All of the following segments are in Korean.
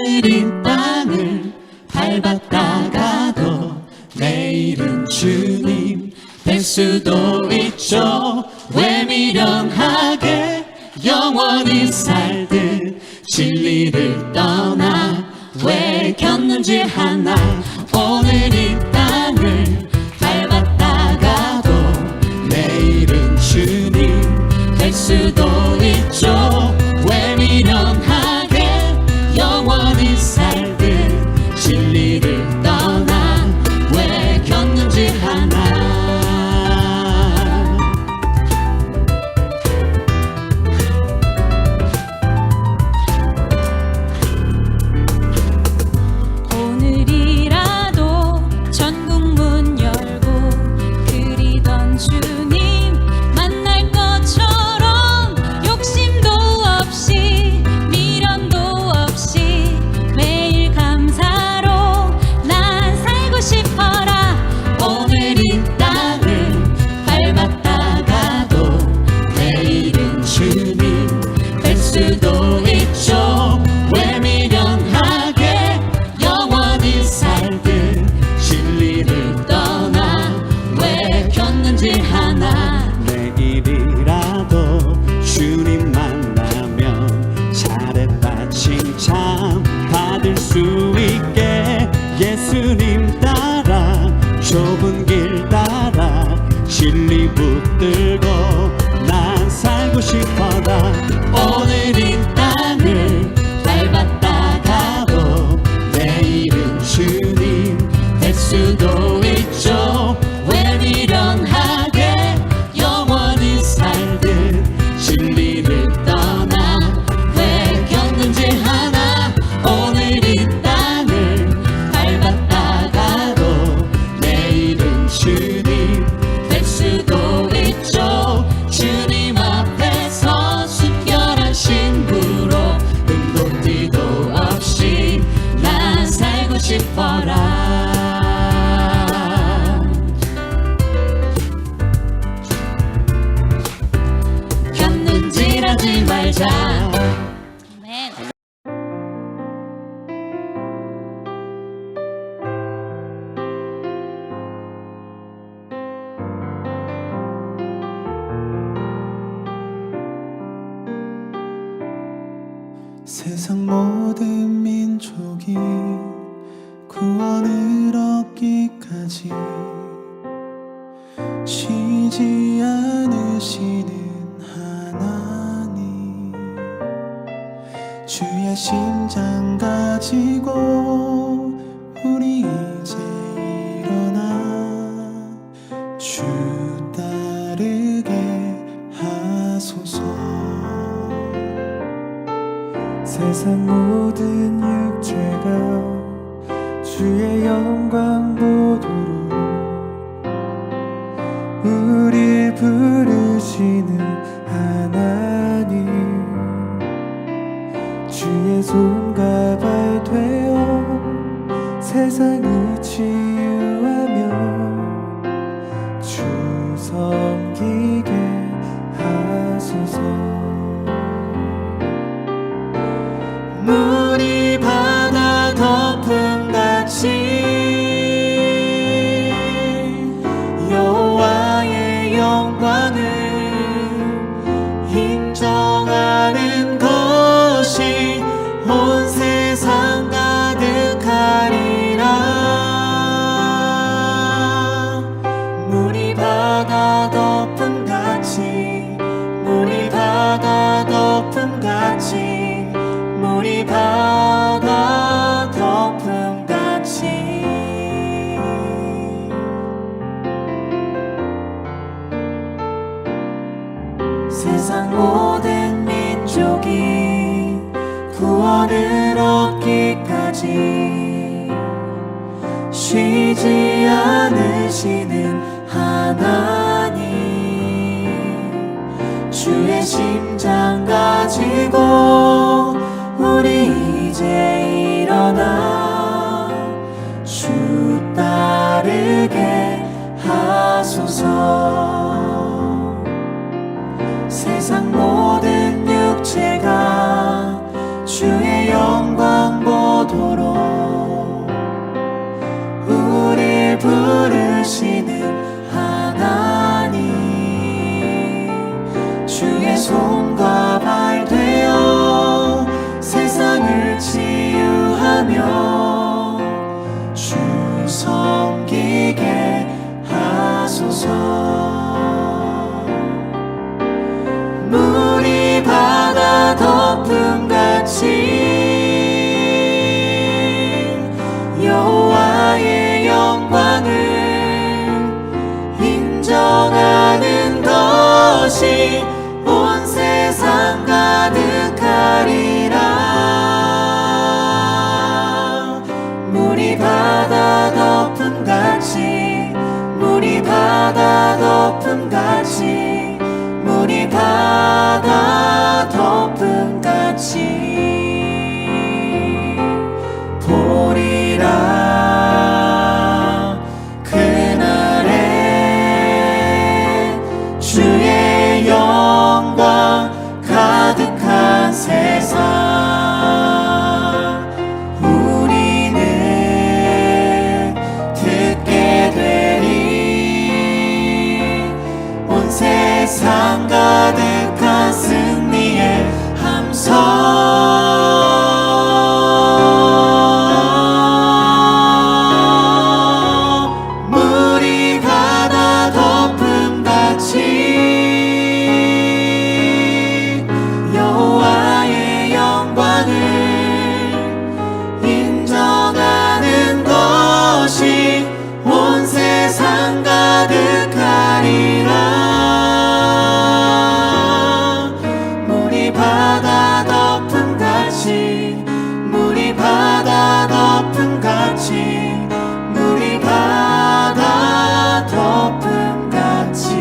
오늘 이 땅을 밟았다가도 내일은 주님 될 수도 있죠. 왜 미련하게 영원히 살듯 진리를 떠나 왜 겪는지 하나. 오늘 이 땅을 밟았다가도 내일은 주님 될 수도 있죠. 왜 미련하게 영원히 살듯 진리를 떠나 왜 겪는지 하나. 오늘이라도 전국 문 열고 그리던 주님 만날 것처럼 욕심도 없이 미련도 없이 매일 감사로 난 살고 싶어라. 오늘 이 땅을 밟았다가도 내일은 주님 될 수도 있죠. 왜 미련하게 영원히 살듯 진리를 떠나 왜 겪는지 하나. 내일이라도 주님 만나면 잘했다 칭찬 받을 수 있게 예수님 따라 좁은 길 따라 진리 붙들고 난 살고 싶어라. 오늘 이 땅을 밟았다가도 내일은 주님 될 수도 있죠. 왜 미련하게 영원히 살듯 진리를 떠나 왜 겪는지 하나. 오늘 이 땅을 밟았다가도 내일은 주님 될 수도 있죠. 주님 앞에서 순결한 신부로 흠도 티도 없이 난 살고 싶어라. 겪는지라지 말자. 아멘. 세상 모든 민족이 구원을 얻기까지 쉬지 않으시는 하나님, 주의 심장 가지고 우리 이제 일어나 주 따르게 하소서. 세상 모든 육체가 주의 영광 보도록 우릴 부르시는 하나님, 주의 손과 발 되어 세상을 치유하며 주 섬기게 하소서. 물이 바다 덮음같이 여호와의 영광을 인정하는 것이 온 세상 가득하리라. 물이 바다 덮음같이 물이 바다 덮음같이 물이 바다 덮음같이 세상 모든 민족이 구원을 얻기까지 쉬지 않으시는 하나님, 주의 심장 가지고 우리 이제 일어나 주 따르게 하소서. 세상 모든 육체가 주의 영광 보도록 하소서. 물이 바다 덮음같이 여호와의 영광을 인정하는 것이 온 세상 가득하리라. 물이 바다 덮음같이 물이 바다 덮음같이 물이 바다 덮음같이 보리라. 그날에 주의 영광 가득한 세상 우리는 듣게 되리. 온 세상 가득한 승리의 함성. 물이 바다 덮음같이 여호와의 영광을 인정하는 것이 온 세상 가득하리라. 물이 바다 덮음같이 물이 바다 덮음같이 물이 바다 덮음같이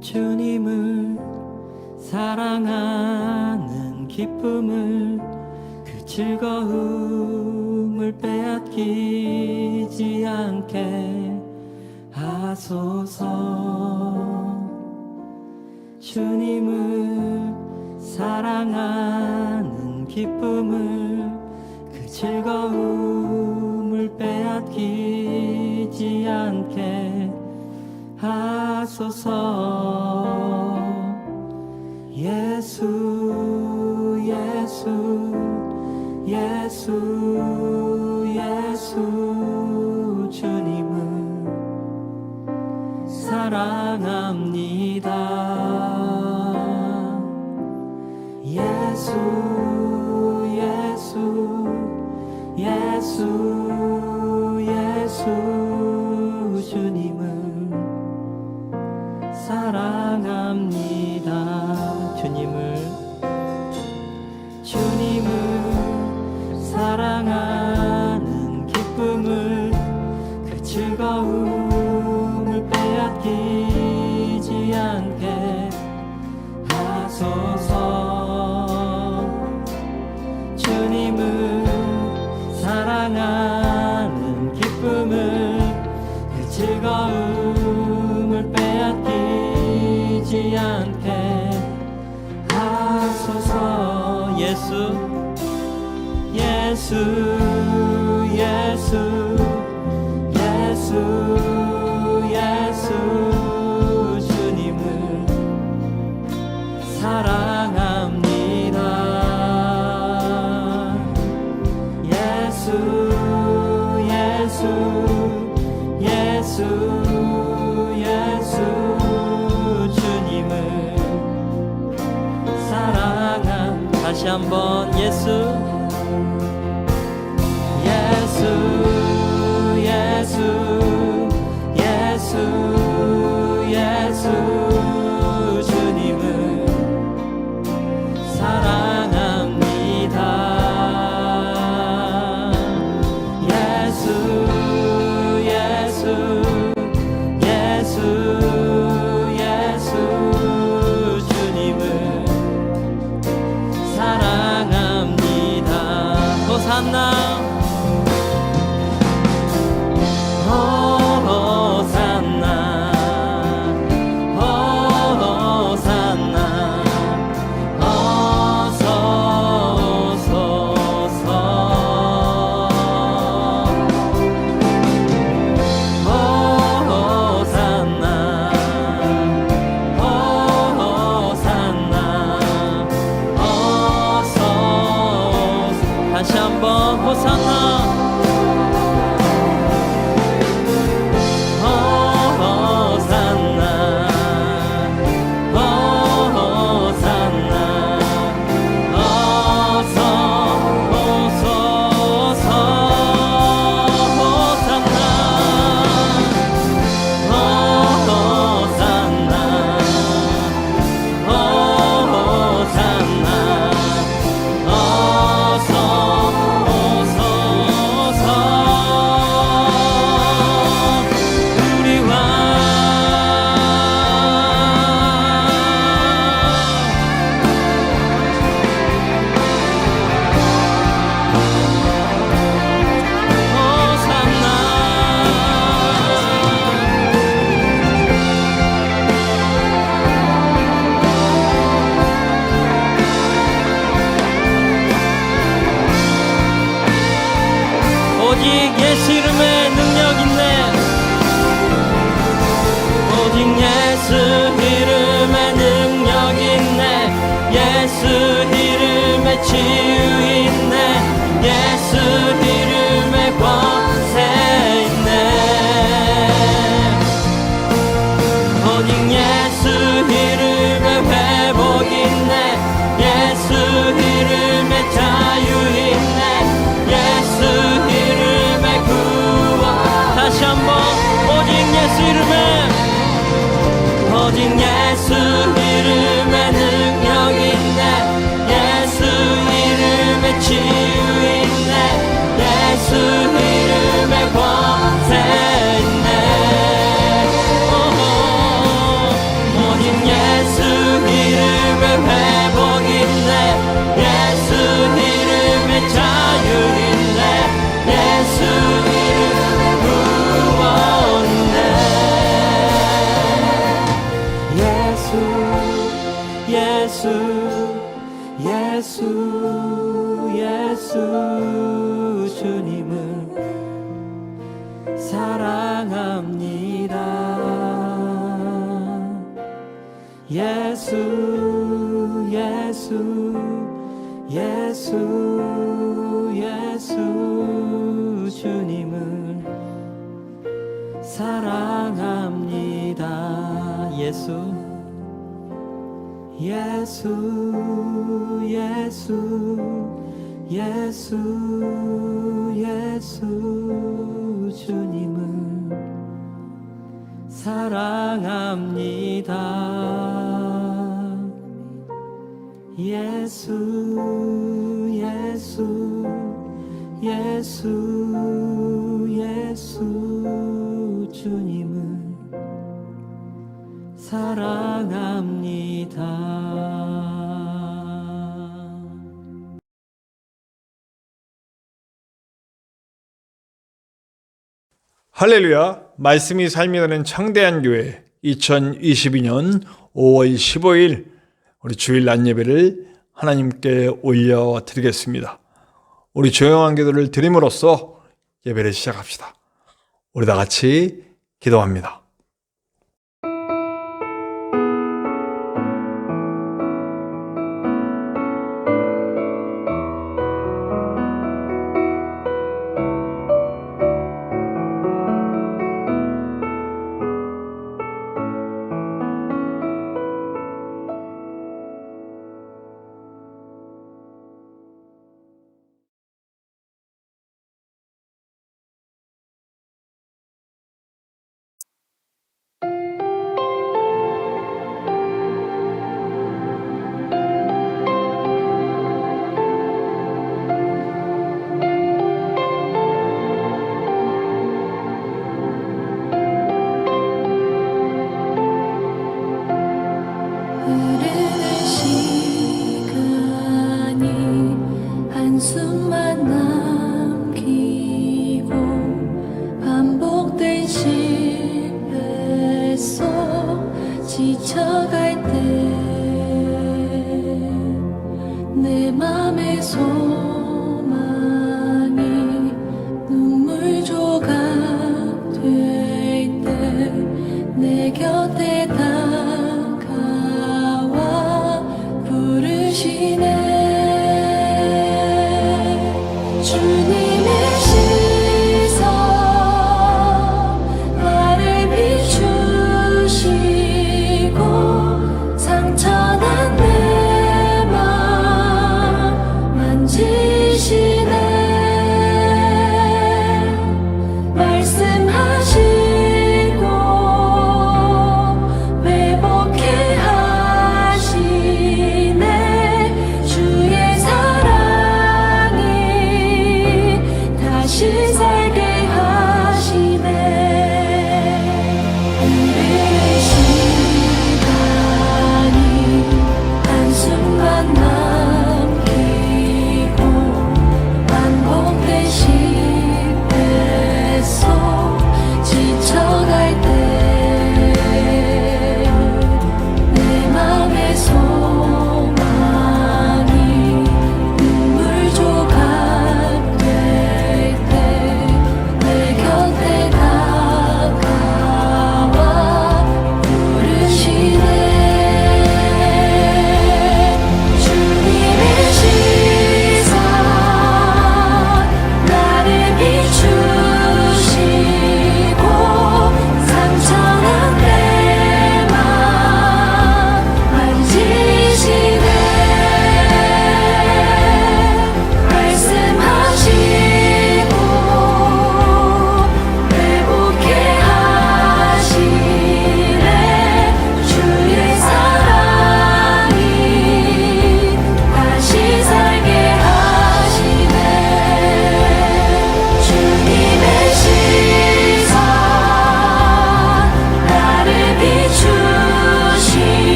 주님을 사랑하는 기쁨을 그 즐거움을 빼앗기지 않게 하소서. 주님을 사랑하는 기쁨을 그 즐거움을 빼앗기지 않게 하소서. 예수 예수 예수 예수 주님을 사랑합니다. 예수 예수 예수 예수 주님을 사랑합니다. 주님을 사랑하는 기쁨을 그 즐거움을 빼앗기지 않게 하소서. 주님을 사랑하는 기쁨을 그 즐거움을 빼앗기지 않게 하소서. 예수 예수 예수 예수 예수 주님을 사랑합니다. 예수 예수 예수 예수 주님을 사랑한 다시 한번 예수 예수 예수 예수 예수 주님을 사랑합니다. 예수 예수 예수 예수 주님을 사랑합니다. 치유 있네 예수 이름에 권세 있네 오직 예수 이름에 회복 있네 예수 이름에 자유 있네 예수 이름에 구원 다시 한번 오직 예수 이름에 오직 예수 이름에 능력 있네 예수 이름에 치유 있네 예수 이름에 권세 있네 오직 예수 이름에 회복 있네 예수 이름에 자유 있네 예수 이름에 구원 있네 예수 예수 예수 예수 주님을 사랑합니다 예수 예수 예수 예수 주님을 사랑합니다 예수 예수 예수 예수 예수 주님을 사랑합니다 예수 예수 예수 예수 주님을 사랑합니다 할렐루야. 말씀이 삶이 되는 창대한 교회 2022년 5월 15일 우리 주일 낮 예배를 하나님께 올려드리겠습니다. 우리 조용한 기도를 드림으로써 예배를 시작합시다. 우리 다 같이 기도합니다.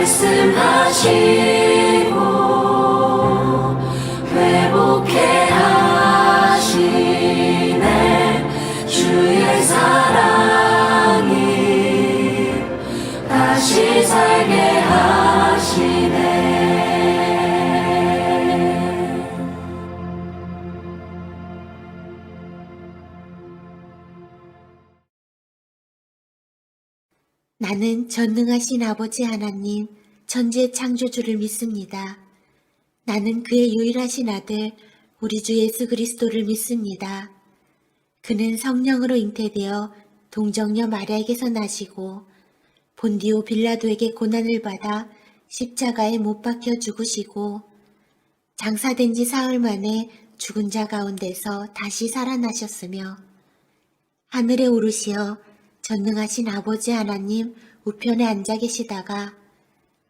말씀하시고 회복해 하시네. 주의 사랑이 다시 살게 하시네. 나는 전능하신 아버지 하나님, 천지의 창조주를 믿습니다. 나는 그의 유일하신 아들, 우리 주 예수 그리스도를 믿습니다. 그는 성령으로 잉태되어 동정녀 마리아에게서 나시고 본디오 빌라도에게 고난을 받아 십자가에 못 박혀 죽으시고 장사된 지 사흘 만에 죽은 자 가운데서 다시 살아나셨으며 하늘에 오르시어 전능하신 아버지 하나님 우편에 앉아 계시다가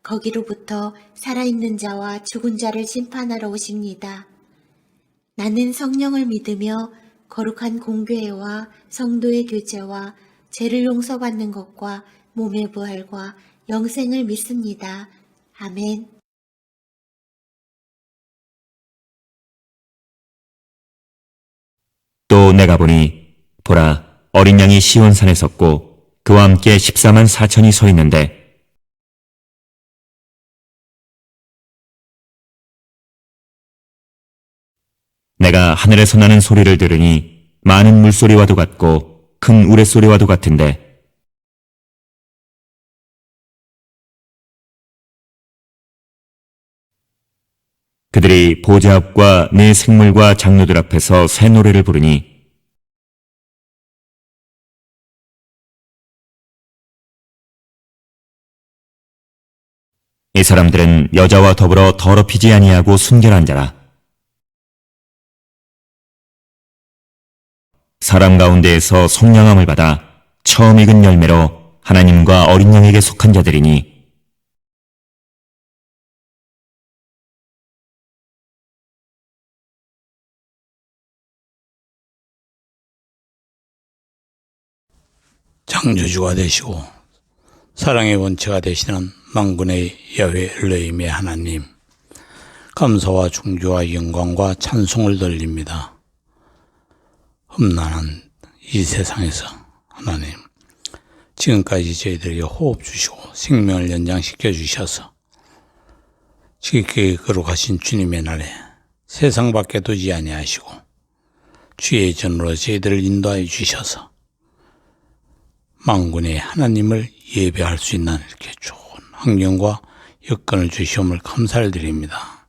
거기로부터 살아있는 자와 죽은 자를 심판하러 오십니다. 나는 성령을 믿으며 거룩한 공교회와 성도의 교제와 죄를 용서받는 것과 몸의 부활과 영생을 믿습니다. 아멘. 또 내가 보니 보라 어린 양이 시온산에 섰고 그와 함께 14만 4천이 서 있는데 내가 하늘에서 나는 소리를 들으니 많은 물소리와도 같고 큰 우레소리와도 같은데 그들이 보좌 앞과 네 생물과 장로들 앞에서 새 노래를 부르니 이 사람들은 여자와 더불어 더럽히지 아니하고 순결한 자라. 사람 가운데에서 속량함을 받아 처음 익은 열매로 하나님과 어린 양에게 속한 자들이니 창조주가 되시고 사랑의 원체가 되시는 만군의 야훼 엘로힘의 하나님, 감사와 중주와 영광과 찬송을 돌립니다. 험난한 이 세상에서 하나님, 지금까지 저희들에게 호흡 주시고 생명을 연장시켜 주셔서 지극히 거룩하신 주님의 날에 세상 밖에 두지 아니하시고 주의 전으로 저희들을 인도하여 주셔서 만군의 하나님을 예배할 수 있는 이렇게 좋은 환경과 여건을 주시옴을 감사를 드립니다.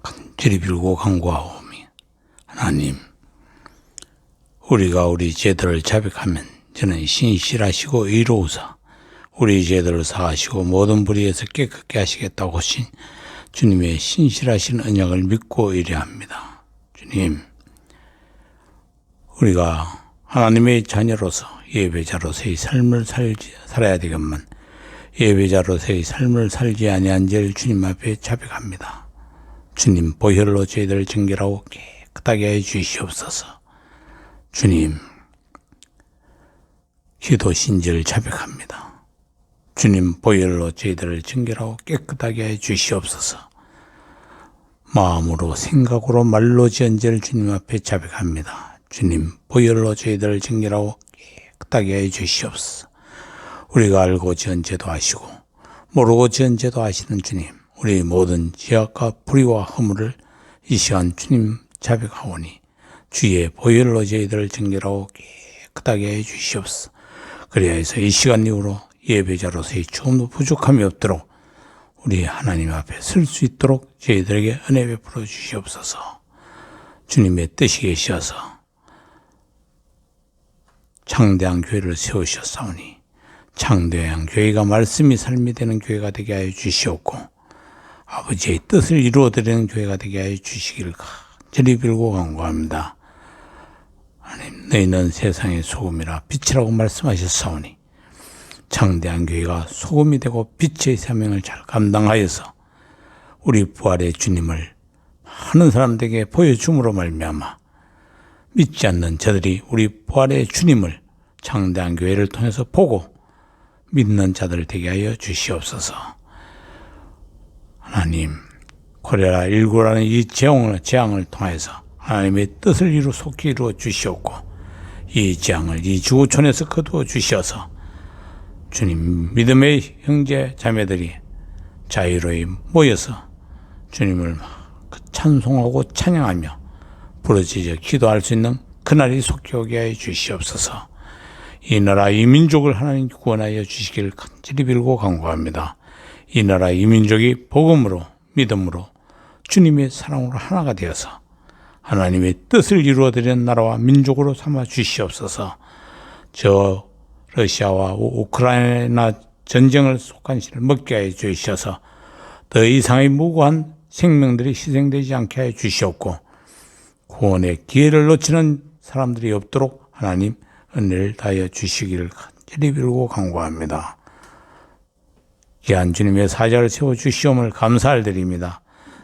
간절히 빌고 간구하오니 하나님, 우리가 우리 죄들을 자백하면 저는 신실하시고 의로우사 우리 죄들을 사하시고 모든 불의에서 깨끗게 하시겠다고 하신 주님의 신실하신 언약을 믿고 의뢰합니다. 주님, 우리가 하나님의 자녀로서 예배자로서의 삶을 살아야 되겠만 예배자로서의 삶을 살지 아니한 죄를 주님 앞에 자백합니다. 주님 보혈로 저희들을 정결하고 깨끗하게 해 주시옵소서. 주님 기도 신지를 자백합니다. 주님 보혈로 저희들을 정결하고 깨끗하게 해 주시옵소서. 마음으로 생각으로 말로 지은 죄를 주님 앞에 자백합니다. 주님 보혈로 저희들을 정결하고 깨끗하게 해 주시옵소서. 우리가 알고 지은 죄도 아시고 모르고 지은 죄도 아시는 주님, 우리 모든 죄악과 불의와 허물을 이 시간 주님 자백하오니 주의 보혈로 저희들을 정결하고 깨끗하게 해 주시옵소서. 그리하여서 이 시간 이후로 예배자로서의 조금도 부족함이 없도록 우리 하나님 앞에 설 수 있도록 저희들에게 은혜 베풀어 주시옵소서. 주님의 뜻이 계셔서 창대한 교회를 세우셨사오니 창대한 교회가 말씀이 삶이 되는 교회가 되게 하여 주시옵고 아버지의 뜻을 이루어드리는 교회가 되게 하여 주시기를 간절히 빌고 간구합니다. 하나님, 너희는 세상의 소금이라 빛이라고 말씀하셨사오니 창대한 교회가 소금이 되고 빛의 사명을 잘 감당하여서 우리 부활의 주님을 많은 사람들에게 보여줌으로 말미암아 믿지 않는 저들이 우리 부활의 주님을 창대한 교회를 통해서 보고 믿는 자들 되게 하여 주시옵소서. 하나님, 코레라19라는 이 재앙을 통해서 하나님의 뜻을 속히 이루어 주시옵고, 이 재앙을 이 지구촌에서 거두어 주셔서 주님, 믿음의 형제 자매들이 자유로이 모여서 주님을 찬송하고 찬양하며 부르짖어 기도할 수 있는 그날이 속히 오게 하여 주시옵소서. 이 나라 이 민족을 하나님 구원하여 주시기를 간절히 빌고 간구합니다. 이 나라 이 민족이 복음으로 믿음으로 주님의 사랑으로 하나가 되어서 하나님의 뜻을 이루어드리는 나라와 민족으로 삼아 주시옵소서. 저 러시아와 우크라이나 전쟁을 속한 실을 먹게 하여 주셔서 더 이상의 무고한 생명들이 희생되지 않게 하여 주시옵고, 구원의 기회를 놓치는 사람들이 없도록 하나님 은혜를 다하여 주시기를 간절히 빌고 간구합니다. 귀한 주님의 사자를 세워주시옵을 감사를 드립니다.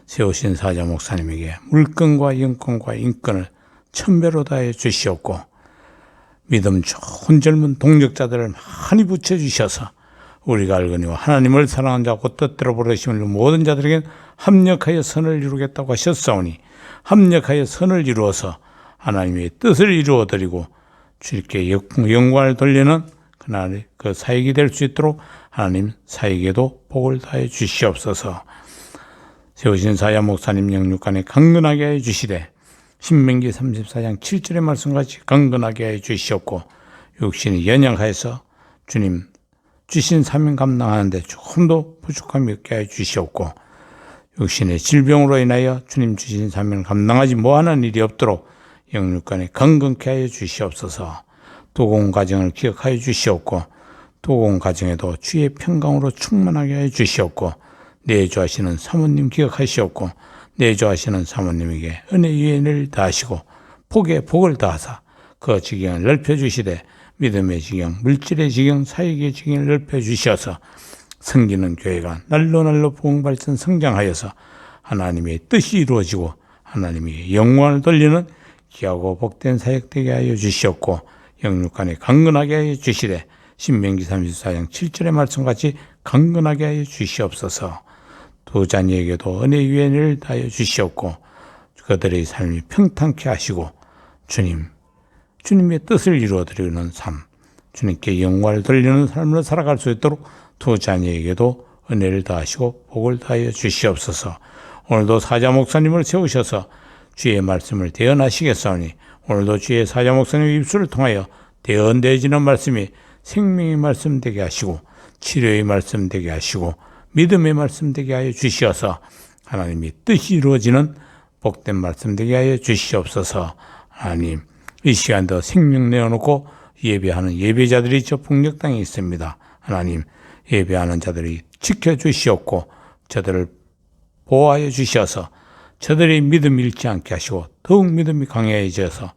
세우신 사자 목사님에게 물건과 영권과 인권을 천배로 다해 주시옵고, 믿음 좋은 젊은 동력자들을 많이 붙여주셔서 우리가 알거니와 하나님을 사랑하는 자고 뜻대로 부르심을 모든 자들에게 합력하여 선을 이루겠다고 하셨사오니, 합력하여 선을 이루어서 하나님의 뜻을 이루어드리고 주님께 영광을 돌리는 그날의 그 사역이 될 수 있도록 하나님 사역에도 복을 다해 주시옵소서. 세우신 사야 목사님 영육간에 강건하게 해 주시되 신명기 34장 7절의 말씀같이 강건하게 해 주시옵고, 육신이 연약하여서 주님 주신 사명 감당하는데 조금도 부족함이 없게 해 주시옵고, 육신의 질병으로 인하여 주님 주신 사명을 감당하지 못하는 일이 없도록 영육간에 강건케 하여 주시옵소서. 도공 가정을 기억하여 주시옵고, 도공 가정에도 주의 평강으로 충만하게 하여 주시옵고, 내조하시는 사모님 기억하시옵고, 내조하시는 사모님에게 은혜 위에 은혜를 다하시고 복에 복을 다하사 그 지경을 넓혀주시되 믿음의 지경, 물질의 지경, 사역의 지경을 넓혀주셔서 섬기는 교회가 날로 부흥발전 성장하여서 하나님의 뜻이 이루어지고 하나님의 영광을 돌리는 귀하고 복된 사역 되게 하여 주시옵고, 영육간에 강건하게 하여 주시되 신명기 34장 7절의 말씀같이 강건하게 하여 주시옵소서. 두 자녀에게도 은혜 위에 은혜를 다하여 주시옵고, 그들의 삶이 평탄케 하시고 주님의 뜻을 이루어드리는 삶, 주님께 영광을 돌리는 삶을 살아갈 수 있도록 두 자녀에게도 은혜를 다하시고 복을 다하여 주시옵소서. 오늘도 사자 목사님을 세우셔서 주의 말씀을 대언하시겠사오니, 오늘도 주의 사자 목사님의 입술을 통하여 대언되어지는 말씀이 생명의 말씀 되게 하시고 치료의 말씀 되게 하시고 믿음의 말씀 되게 하여 주시어서 하나님의 뜻이 이루어지는 복된 말씀 되게 하여 주시옵소서. 하나님, 이 시간도 생명 내어놓고 예배하는 예배자들이 저 북녘 땅에 있습니다. 하나님, 예배하는 자들이 지켜주시옵고 저들을 보호하여 주셔서 저들의 믿음이 잃지 않게 하시고 더욱 믿음이 강해져서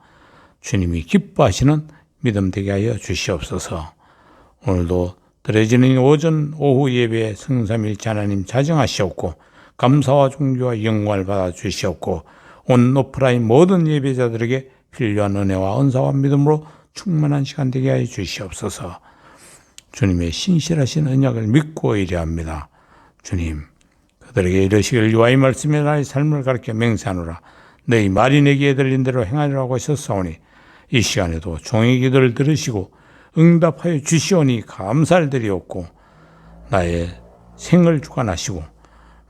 주님이 기뻐하시는 믿음 되게 하여 주시옵소서. 오늘도 드려지는 오전 오후 예배에 성삼일체 하나님 자정하시옵고, 감사와 존귀와 영광을 받아 주시옵고, 온 오프라인 모든 예배자들에게 필요한 은혜와 은사와 믿음으로 충만한 시간 되게 하여 주시옵소서. 주님의 신실하신 언약을 믿고 의뢰합니다. 주님, 그들에게 이르시길 이와 이 말씀에 나의 삶을 가르쳐 맹세하노라. 너희 말이 내게 들린 대로 행하리라고 하셨사오니, 이 시간에도 종의 기도를 들으시고 응답하여 주시오니 감사를 드리옵고, 나의 생을 주관하시고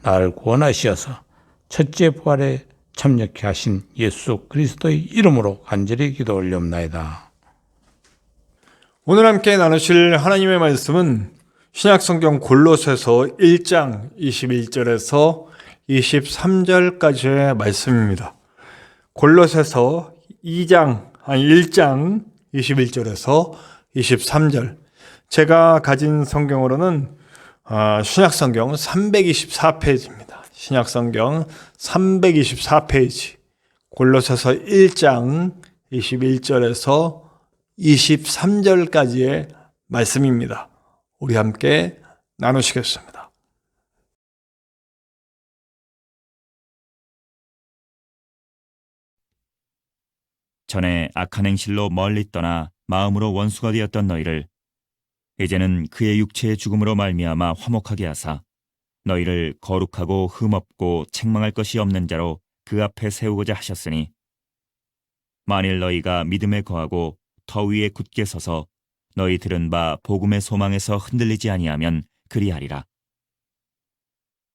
나를 구원하시어서 첫째 부활에 참여케 하신 예수 그리스도의 이름으로 간절히 기도 올리옵나이다. 오늘 함께 나누실 하나님의 말씀은 신약성경 골로새서 1장 21절에서 23절까지의 말씀입니다. 골로새서 1장 21절에서 23절. 제가 가진 성경으로는 신약성경 324페이지입니다. 신약성경 324페이지. 골로새서 1장 21절에서 23절까지의 말씀입니다. 우리 함께 나누시겠습니다. 전에 악한 행실로 멀리 떠나 마음으로 원수가 되었던 너희를 이제는 그의 육체의 죽음으로 말미암아 화목하게 하사 너희를 거룩하고 흠없고 책망할 것이 없는 자로 그 앞에 세우고자 하셨으니 만일 너희가 믿음에 거하고 터 위에 굳게 서서 너희 들은 바 복음의 소망에서 흔들리지 아니하면 그리하리라.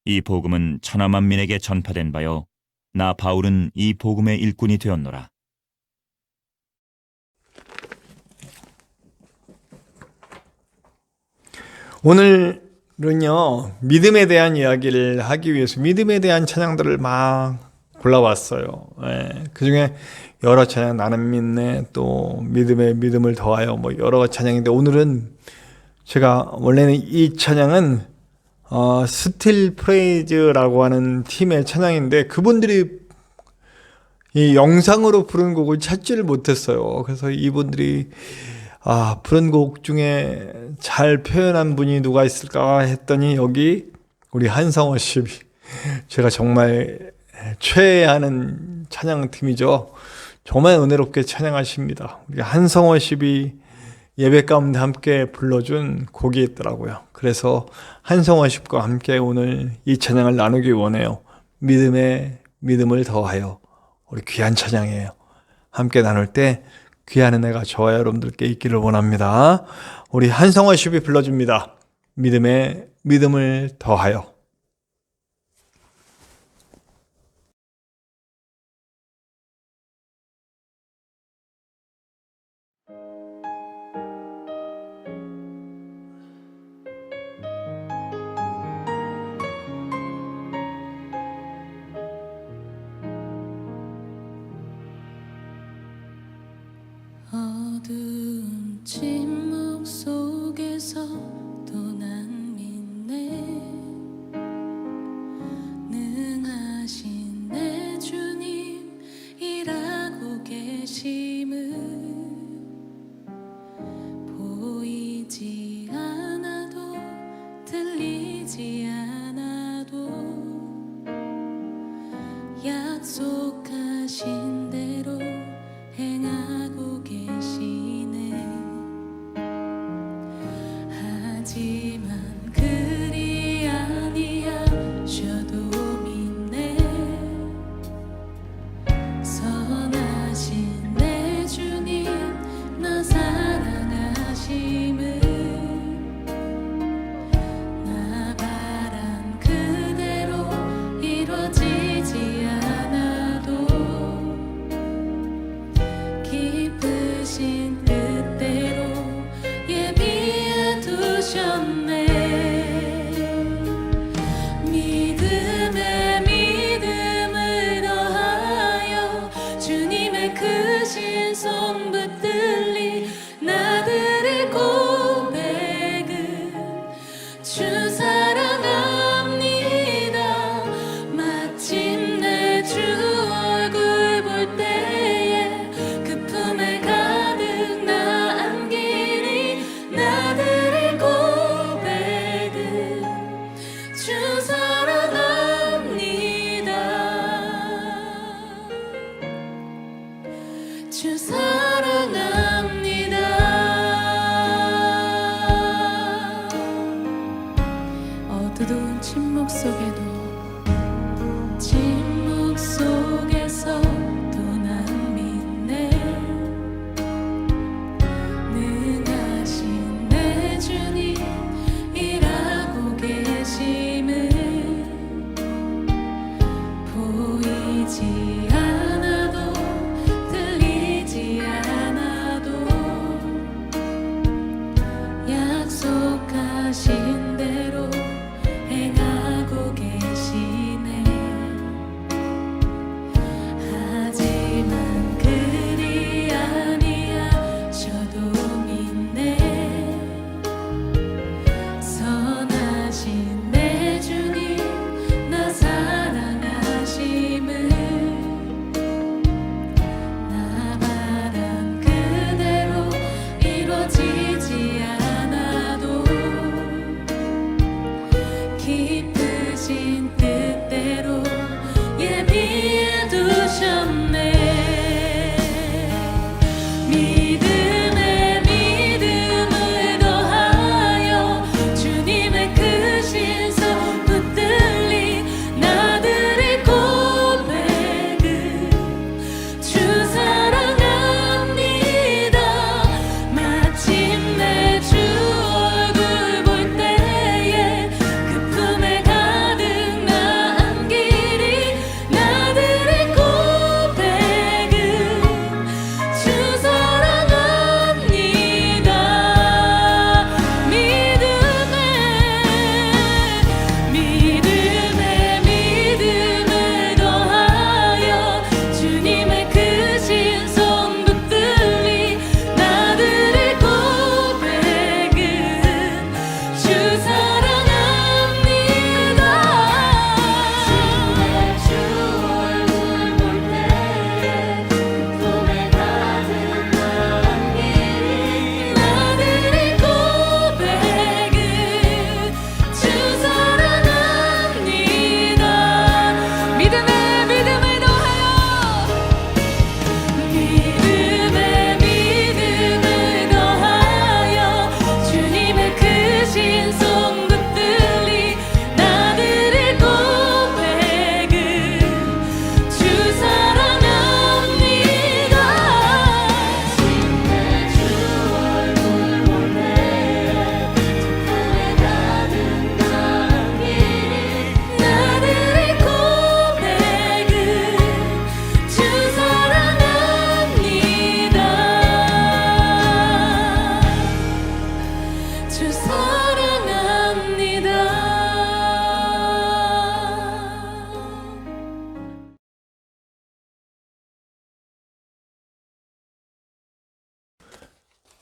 이 복음은 천하 만민에게 전파된 바요 나 바울은 이 복음의 일꾼이 되었노라. 오늘은요, 믿음에 대한 이야기를 하기 위해서 믿음에 대한 찬양들을 막 골라왔어요. 그 중에 여러 찬양, 나는 믿네, 또 믿음에 믿음을 더하여, 뭐 여러 찬양인데, 오늘은 제가 원래는 이 찬양은 스틸 프레이즈라고 하는 팀의 찬양인데, 그분들이 이 영상으로 부른 곡을 찾지를 못했어요. 그래서 이분들이 부른 곡 중에 잘 표현한 분이 누가 있을까 했더니 여기 우리 한성호 씨, 제가 정말 최애하는 찬양팀이죠. 정말 은혜롭게 찬양하십니다. 우리 한성호 씨이 예배 가운데 함께 불러준 곡이 있더라고요. 그래서 한성호 씨과 함께 오늘 이 찬양을 나누기 원해요. 믿음에 믿음을 더하여. 우리 귀한 찬양이에요. 함께 나눌 때 귀한 은혜가 저와 여러분들께 있기를 원합니다. 우리 한성호 씨 불러줍니다. 믿음에 믿음을 더하여. 어두운 침묵 속에서 또 난 믿네. 능하신 내 주님 일하고 계심을 보이지 않아도 들리지 않아도 약속하신 대로 행하고 계시네. 하지만 그리 아니하셔도 믿네. 선하신 내 주님 나 사랑하심을 나 바란 그대로 이루어지지 않아도 깊으신 뜻대로 예비해 두셨네. 믿음에 믿음을 더하여 주님의 크신 손 붙들리 나들의 고백은 주 사랑합니다. 마침내 주 얼굴 볼 때에 그 품에 가득 나 안기니 나들의 고백은 주 사랑합니다. 주 사랑합니다. 어두운 침묵 속에도 침묵 속에서 또 난 믿네. 능하신 내 주님 일하고 계심을 보이지 않아도 들리지 않아도 약속하신 대로 행하고 계시네. 하지만 그리 아니하셔도 믿네. 선하신 내 주님 나 사랑하심을 나 바란 그대로 이루어지지 않아도 깊으신 뜻대로 예비해 두셨네. 믿음에 믿음을 더하여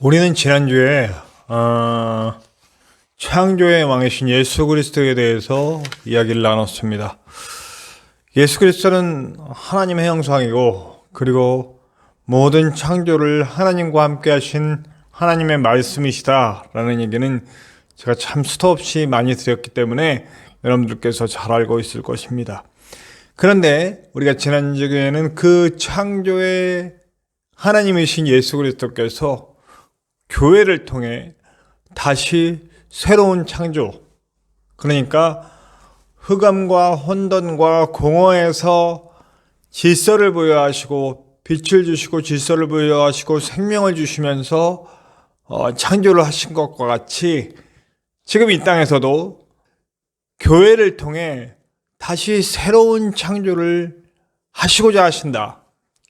우리는 지난주에 창조의 왕이신 예수 그리스도에 대해서 이야기를 나눴습니다. 예수 그리스도는 하나님의 형상이고, 그리고 모든 창조를 하나님과 함께 하신 하나님의 말씀이시다라는 얘기는 제가 참 수도 없이 많이 드렸기 때문에 여러분들께서 잘 알고 있을 것입니다. 그런데 우리가 지난주에는 그 창조의 하나님이신 예수 그리스도께서 교회를 통해 다시 새로운 창조, 그러니까 흑암과 혼돈과 공허에서 질서를 부여하시고 빛을 주시고 질서를 부여하시고 생명을 주시면서 창조를 하신 것과 같이 지금 이 땅에서도 교회를 통해 다시 새로운 창조를 하시고자 하신다,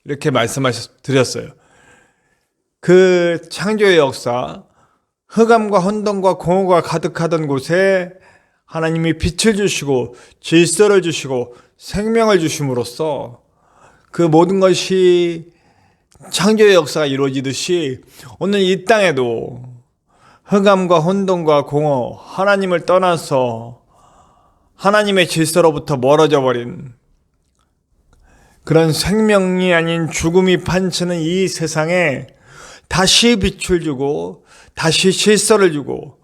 이렇게 말씀드렸어요. 그 창조의 역사, 흑암과 혼돈과 공허가 가득하던 곳에 하나님이 빛을 주시고 질서를 주시고 생명을 주심으로써 그 모든 것이 창조의 역사가 이루어지듯이 오늘 이 땅에도 흑암과 혼돈과 공허, 하나님을 떠나서 하나님의 질서로부터 멀어져 버린 그런 생명이 아닌 죽음이 판치는 이 세상에 다시 빛을 주고 다시 질서를 주고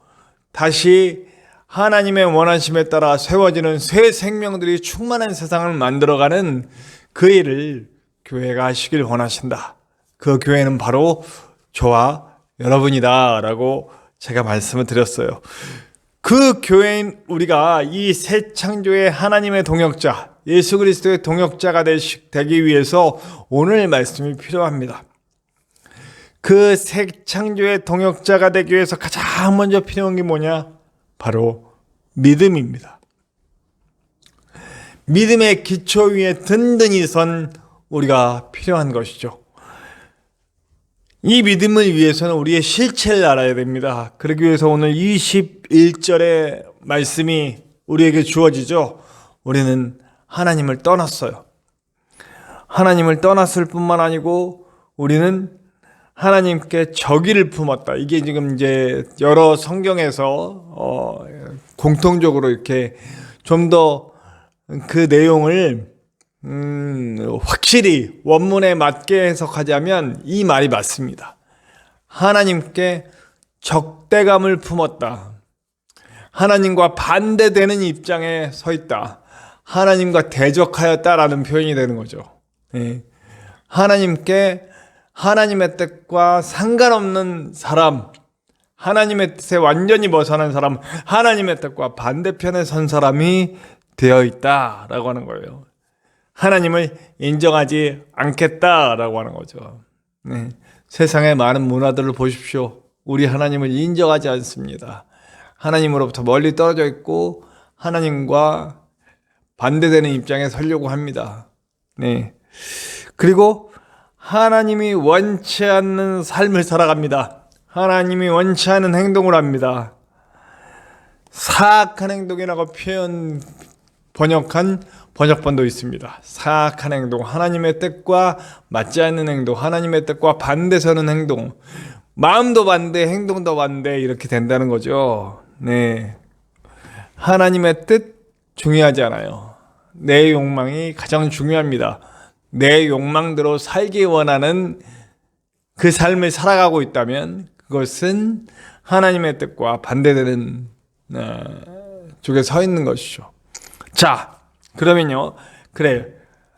다시 하나님의 원하심에 따라 세워지는 새 생명들이 충만한 세상을 만들어가는 그 일을 교회가 하시길 원하신다. 그 교회는 바로 저와 여러분이다 라고 제가 말씀을 드렸어요. 그 교회인 우리가 이 새 창조의 하나님의 동역자, 예수 그리스도의 동역자가 되기 위해서 오늘 말씀이 필요합니다. 그 새 창조의 동역자가 되기 위해서 가장 먼저 필요한 게 뭐냐? 바로 믿음입니다. 믿음의 기초 위에 든든히 선 우리가 필요한 것이죠. 이 믿음을 위해서는 우리의 실체를 알아야 됩니다. 그러기 위해서 오늘 21절의 말씀이 우리에게 주어지죠. 우리는 하나님을 떠났어요. 하나님을 떠났을 뿐만 아니고 우리는 하나님께 적의를 품었다. 이게 지금 이제 여러 성경에서 공통적으로 이렇게 좀 더 그 내용을 확실히 원문에 맞게 해석하자면 이 말이 맞습니다. 하나님께 적대감을 품었다. 하나님과 반대되는 입장에 서 있다. 하나님과 대적하였다라는 표현이 되는 거죠. 하나님께 하나님의 뜻과 상관없는 사람, 하나님의 뜻에 완전히 벗어난 사람, 하나님의 뜻과 반대편에 선 사람이 되어 있다라고 하는 거예요. 하나님을 인정하지 않겠다라고 하는 거죠. 세상의 많은 문화들을 보십시오. 우리 하나님을 인정하지 않습니다. 하나님으로부터 멀리 떨어져 있고 하나님과 반대되는 입장에 서려고 합니다. 그리고 하나님이 원치 않는 삶을 살아갑니다. 하나님이 원치 않은 행동을 합니다. 사악한 행동이라고 번역한 번역본도 있습니다. 사악한 행동, 하나님의 뜻과 맞지 않는 행동, 하나님의 뜻과 반대서는 행동, 마음도 반대, 행동도 반대, 이렇게 된다는 거죠. 하나님의 뜻 중요하지 않아요. 내 욕망이 가장 중요합니다. 내 욕망대로 살기 원하는 그 삶을 살아가고 있다면 그것은 하나님의 뜻과 반대되는 쪽에 서 있는 것이죠. 자, 그러면요, 그래,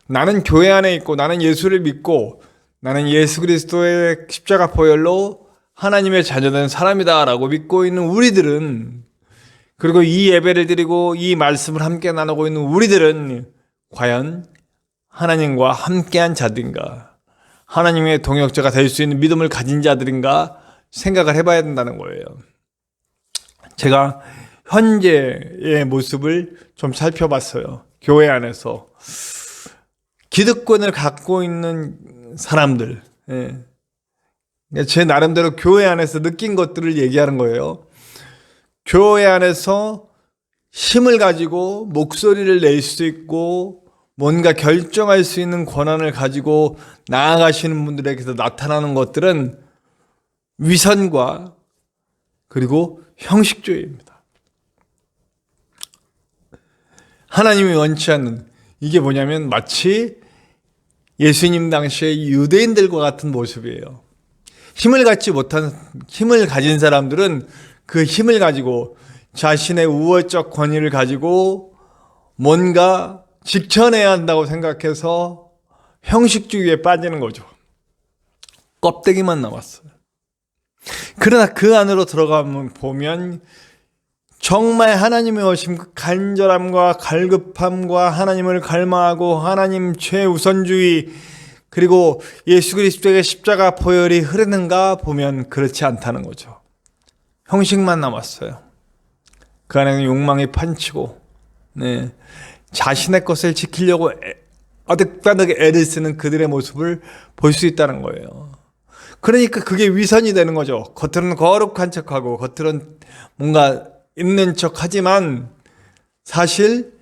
나는 교회 안에 있고 나는 예수를 믿고 나는 예수 그리스도의 십자가 보혈로 하나님의 자녀된 사람이다 라고 믿고 있는 우리들은, 그리고 이 예배를 드리고 이 말씀을 함께 나누고 있는 우리들은 과연 하나님과 함께한 자들인가, 하나님의 동역자가 될 수 있는 믿음을 가진 자들인가 생각을 해봐야 된다는 거예요. 제가 현재의 모습을 좀 살펴봤어요. 교회 안에서 기득권을 갖고 있는 사람들, 제 나름대로 교회 안에서 느낀 것들을 얘기하는 거예요. 교회 안에서 힘을 가지고 목소리를 낼 수 있고 뭔가 결정할 수 있는 권한을 가지고 나아가시는 분들에게서 나타나는 것들은 위선과 그리고 형식주의입니다. 하나님이 원치 않는, 이게 뭐냐면 마치 예수님 당시의 유대인들과 같은 모습이에요. 힘을 가진 사람들은 그 힘을 가지고 자신의 우월적 권위를 가지고 뭔가 지켜내야 한다고 생각해서 형식주의에 빠지는 거죠. 껍데기만 남았어요. 그러나 그 안으로 들어가면 보면 정말 하나님의 오심, 그 간절함과 갈급함과 하나님을 갈망하고 하나님 최우선주의, 그리고 예수 그리스도의 십자가 보혈이 흐르는가 보면 그렇지 않다는 거죠. 형식만 남았어요. 그 안에는 욕망이 판치고, 네, 자신의 것을 지키려고 어득바득 애를 쓰는 그들의 모습을 볼 수 있다는 거예요. 그러니까 그게 위선이 되는 거죠. 겉으로는 거룩한 척하고 겉으로는 뭔가 있는 척 하지만 사실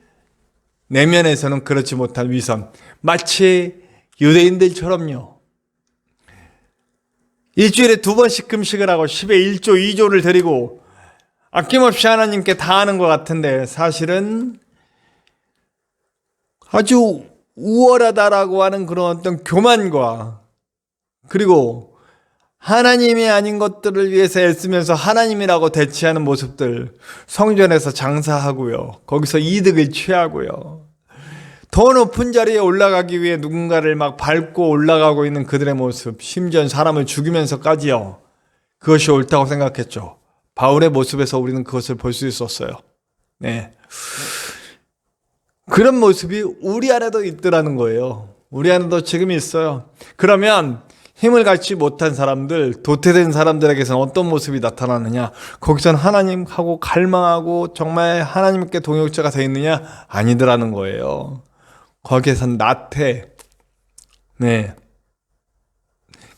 내면에서는 그렇지 못한 위선. 마치 유대인들처럼요. 일주일에 2번씩 금식을 하고 10에 1조 2조를 드리고 아낌없이 하나님께 다 하는 것 같은데 사실은 아주 우월하다라고 하는 그런 어떤 교만과, 그리고 하나님이 아닌 것들을 위해서 애쓰면서 하나님이라고 대체하는 모습들, 성전에서 장사하고요, 거기서 이득을 취하고요, 더 높은 자리에 올라가기 위해 누군가를 막 밟고 올라가고 있는 그들의 모습, 심지어 사람을 죽이면서까지요, 그것이 옳다고 생각했죠. 바울의 모습에서 우리는 그것을 볼 수 있었어요. 네, 그런 모습이 우리 안에도 있더라는 거예요. 우리 안에도 지금 있어요. 그러면 힘을 갖지 못한 사람들, 도태된 사람들에게서는 어떤 모습이 나타나느냐? 거기서는 하나님하고 갈망하고 정말 하나님께 동역자가 되어 있느냐? 아니더라는 거예요. 거기에선 나태, 네,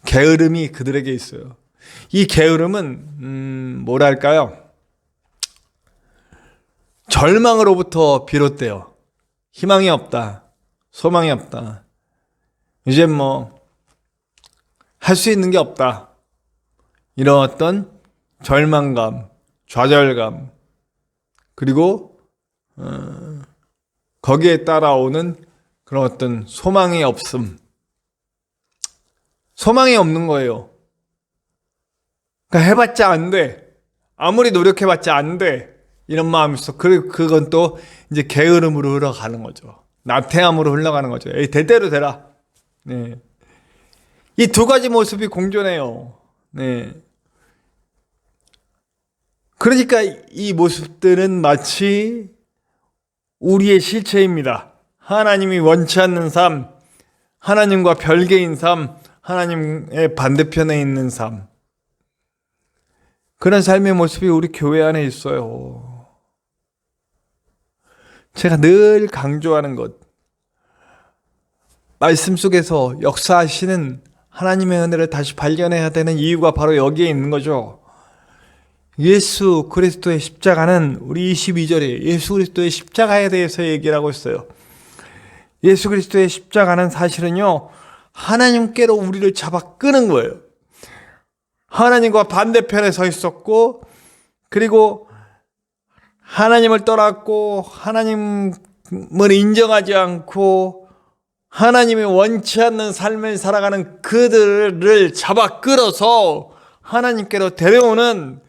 게으름이 그들에게 있어요. 이 게으름은 뭐랄까요? 절망으로부터 비롯돼요. 희망이 없다, 소망이 없다, 이제 뭐 할 수 있는 게 없다, 이런 어떤 절망감, 좌절감, 그리고 거기에 따라오는 그런 어떤 소망이 없음, 소망이 없는 거예요. 그러니까 해봤자 안 돼, 아무리 노력해봤자 안 돼, 이런 마음이 있어. 그리고 그건 또 이제 게으름으로 흘러가는 거죠. 나태함으로 흘러가는 거죠. 에이, 대대로 되라. 네. 이 두 가지 모습이 공존해요. 네. 그러니까 이 모습들은 마치 우리의 실체입니다. 하나님이 원치 않는 삶, 하나님과 별개인 삶, 하나님의 반대편에 있는 삶. 그런 삶의 모습이 우리 교회 안에 있어요. 제가 늘 강조하는 것, 말씀 속에서 역사하시는 하나님의 은혜를 다시 발견해야 되는 이유가 바로 여기에 있는 거죠. 예수 그리스도의 십자가는, 우리 22절에 예수 그리스도의 십자가에 대해서 얘기를 하고 있어요. 예수 그리스도의 십자가는 사실은요, 하나님께로 우리를 잡아 끄는 거예요. 하나님과 반대편에 서 있었고, 그리고 하나님을 떠났고 하나님을 인정하지 않고 하나님이 원치 않는 삶을 살아가는 그들을 잡아 끌어서 하나님께로 데려오는,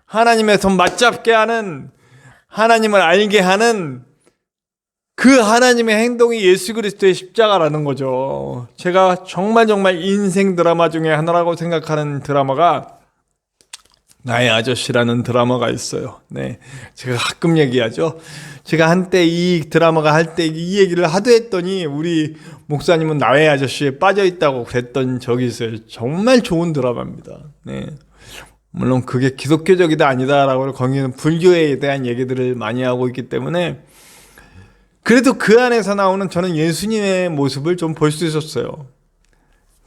하나님의 손 맞잡게 하는, 하나님을 알게 하는 그 하나님의 행동이 예수 그리스도의 십자가라는 거죠. 제가 정말 인생 드라마 중에 하나라고 생각하는 드라마가 나의 아저씨라는 드라마가 있어요. 네, 제가 가끔 얘기하죠. 제가 한때 이 드라마가 할 때 이 얘기를 하도 했더니 우리 목사님은 나의 아저씨에 빠져 있다고 그랬던 적이 있어요. 정말 좋은 드라마입니다. 네, 물론 그게 기독교적이다 아니다라고, 거기는 불교에 대한 얘기들을 많이 하고 있기 때문에, 그래도 그 안에서 나오는 저는 예수님의 모습을 좀 볼 수 있었어요.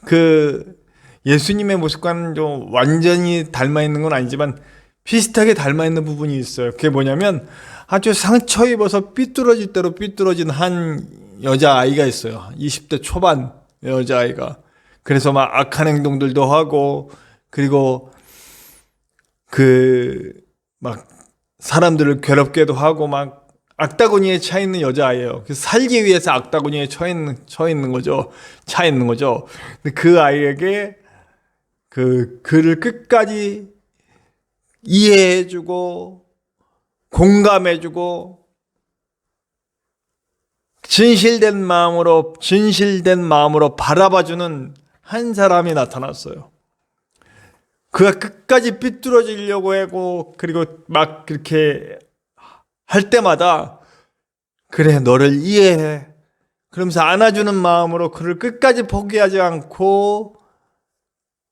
그 예수님의 모습과는 좀 완전히 닮아 있는 건 아니지만 비슷하게 닮아 있는 부분이 있어요. 그게 뭐냐면 아주 상처 입어서 삐뚤어질 대로 삐뚤어진 한 여자아이가 있어요. 20대 초반 여자아이가. 그래서 막 악한 행동들도 하고, 그리고 막 사람들을 괴롭게도 하고 막 악다구니에 차 있는 여자아이예요. 살기 위해서 악다구니에 차 있는 거죠. 근데 그 아이에게 그를 끝까지 이해해주고 공감해주고 진실된 마음으로 바라봐주는 한 사람이 나타났어요. 그가 끝까지 삐뚤어지려고 하고 그리고 막 그렇게 할 때마다 그래 너를 이해해 그러면서 안아주는 마음으로 그를 끝까지 포기하지 않고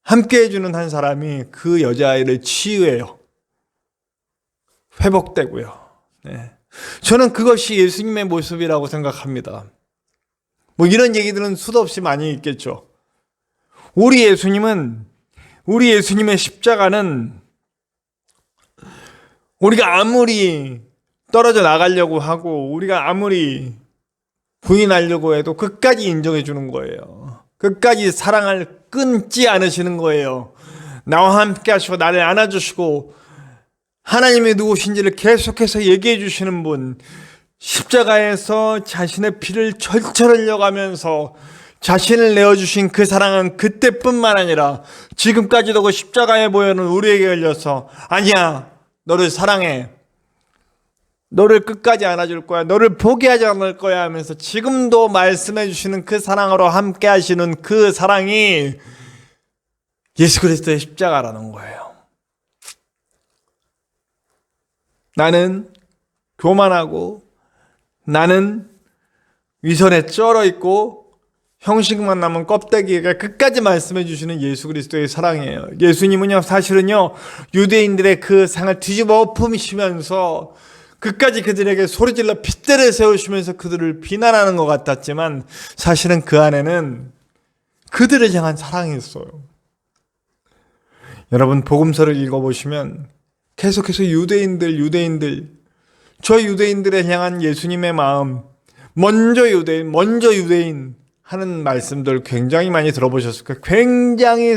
함께 해주는 한 사람이 그 여자아이를 치유해요. 회복되고요. 네. 저는 그것이 예수님의 모습이라고 생각합니다. 뭐 이런 얘기들은 수도 없이 많이 있겠죠. 우리 예수님의 십자가는 우리가 아무리 떨어져 나가려고 하고 우리가 아무리 부인하려고 해도 끝까지 인정해 주는 거예요. 끝까지 사랑을 끊지 않으시는 거예요. 나와 함께 하시고 나를 안아주시고 하나님이 누구신지를 계속해서 얘기해 주시는 분, 십자가에서 자신의 피를 철철 흘려가면서 자신을 내어주신 그 사랑은 그때뿐만 아니라 지금까지도 그 십자가에 보여는 우리에게 걸려서 아니야 너를 사랑해 너를 끝까지 안아줄 거야 너를 포기하지 않을 거야 하면서 지금도 말씀해 주시는 그 사랑으로 함께 하시는 그 사랑이 예수 그리스도의 십자가라는 거예요. 나는 교만하고 나는 위선에 쩔어 있고 형식만 남은 껍데기가 끝까지 말씀해 주시는 예수 그리스도의 사랑이에요. 예수님은요 사실은요 유대인들의 그 상을 뒤집어 엎으시면서 끝까지 그들에게 소리질러 핏대를 세우시면서 그들을 비난하는 것 같았지만 사실은 그 안에는 그들을 향한 사랑이 있어요. 여러분 복음서를 읽어보시면 계속해서 저 유대인들에 향한 예수님의 마음 먼저 유대인 하는 말씀들 굉장히 많이 들어보셨을 거예요. 굉장히